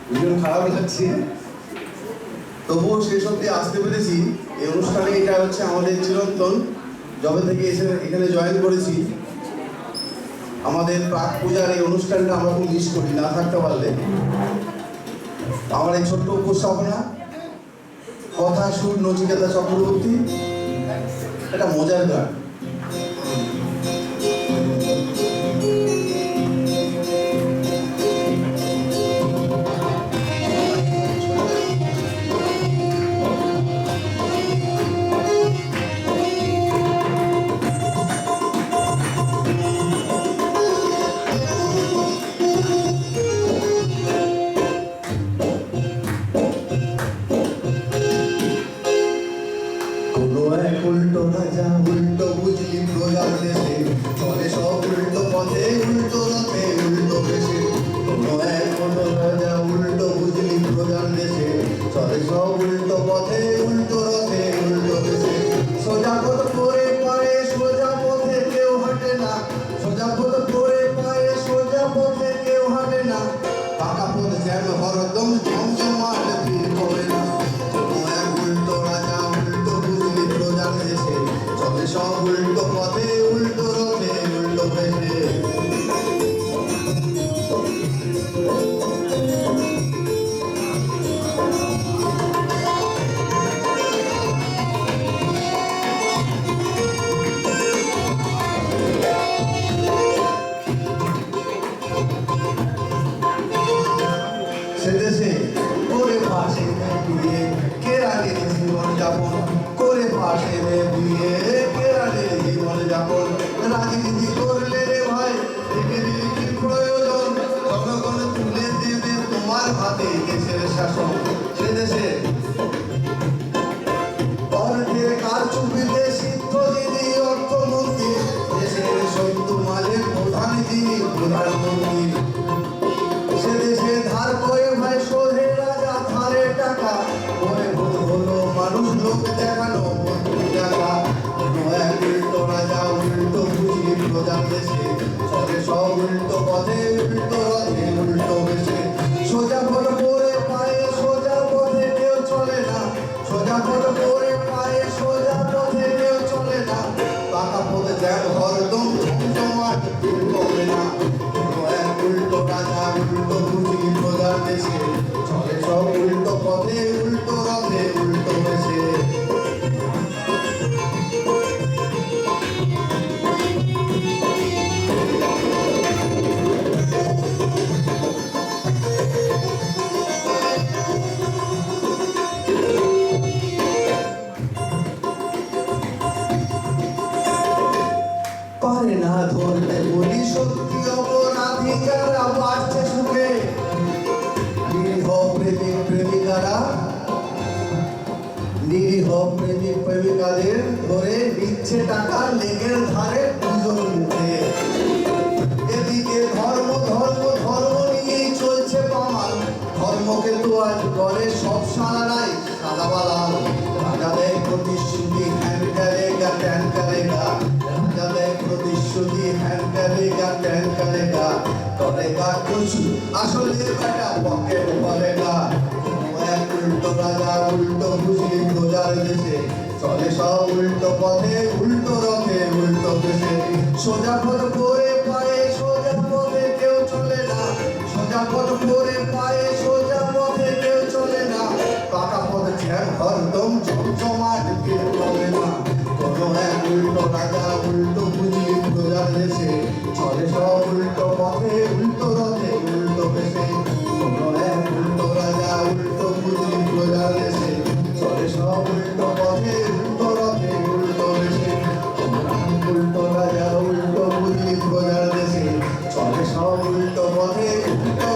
ভীষণ খারাপ লাগছে, তবুও শেষ অব্দি আসতে পেরেছি। এই অনুষ্ঠানে এটা হচ্ছে আমাদের চিরন্তন, যবে থেকে এসে এখানে জয়েন করেছি। আমাদের প্রাক পূজার এই অনুষ্ঠানটা আমরা খুব মিস করি, না থাকতে পারলে। আমার এই ছোট্ট উপস্থাপনা, কথা সুর নচিকেতা চক্রবর্তী, এটা মজার গান। উল্টো রাজা উল্টো বুঝলি প্রজার দেশে, চলে সব উল্টো পথে উল্টো রথে উল্টো বেশে। কোনো এক উল্টো রাজা উল্টো বুঝলি প্রজার দেশে, চলে সব উল্টো পথে উল্টো রথে উল্টো বেশে। সোজা পথ করে পায়ে সোজা পথে কেউ হাঁটে না, সোজা পথ করে পায়ে সোজা পথে কেউ হাঁটে না। পাকা পথ যেন হরদম জমজমাট ভিড় করে না। কোনো এক উল্টো রাজা উল্টো বুঝলি প্রজার দেশে, চলে সব উল্টো পথে উল্টো রথে উল্টো বেশে। সে দেশে করে পাশে বিয়ে কেরালে জীবন যাপন, করে পাশে বিয়ে কেরালে জীবন যাপন। রাজনীতি করলে রে ভাই থেকে কি প্রয়োজন, জনগণ তুলে দেবে তোমার হাতে দেশের শাসন। সে দেশে অর্থের কারচুপিতে সিদ্ধ যিনি অর্থমন্ত্রী, দেশের সত্য মালের প্রধান যিনি প্রধানমন্ত্রী। সে দেশে ধার করে ভাই শোধে রাজা ধারে টাকা, পরে ভোট হলো মানুষ লোক দেখানো টাকা। কোনো এক উল্টো রাজা উল্টো বুঝলি প্রজার দেশে, চলে সব উল্টো পথে উল্টো রথে উল্টো বেশে। সোজা পথ করে পায়ে সোজা পথে কেউ চলে না, সোজা পথ করে পায়ে সোজা পথে কেউ চলে না। পাকা পথে যেন হরদম জমজমাট ভিড় করে না। কোনো এক উল্টো রাজা উল্টো বুঝলি প্রজার দেশে, চলে সব উল্টো পথে উল্টো রথে উল্টো বেশে। পারে না ধরতে বলি সত্যি অপরাধী যারা বাড়ছে সুখে, নিরীহ প্রেমিক প্রেমিকারা নিরীহ প্রেমিক প্রেমিকাদের ধরে নিচ্ছে টাকা লেগের ধারে দুজন মুখে। এদিকে ধর্ম ধর্ম ধর্ম নিয়েই চলছে পামাল, ধর্মকে তো আজ করে সব সারারাই সাদাবালাল। রাজা দেয় প্রতিশ্রুতি হ্যান করেগা ট্যান করেগা, রাজা দেয় প্রতিশ্রুতি হ্যান করেগা ট্যান করেগা, করেগা কুছ আসলে বেটা পকেট ভরেগা। কোনো এক উল্টো রাজা উল্টো বুঝলি প্রজার দেশে, চলে সব উল্টো পথে উল্টো রথে উল্টো বেশে। সোজা পথ করে পায়ে সোজা পথে কেউ চলে না, সোজা পথ করে পায়ে সোজা পথে কেউ চলে না। পাকা পথ যেন হরদম জমজমাট ভিড় করে না। কোনো এক উল্টো রাজা উল্টো বুঝলি প্রজার দেশে, চলে সব উল্টো পথে উল্টো রথে উল্টো বেশে। কোনো এক উল্টো রাজা উল্টো বুঝলি প্রজার দেশে, চলে সব উল্টো পথে উল্টো রথে উল্টো বেশে। উল্টো রাজা উল্টো বুঝলি প্রজার দেশে, চলে সব উল্টো পথে উল্টো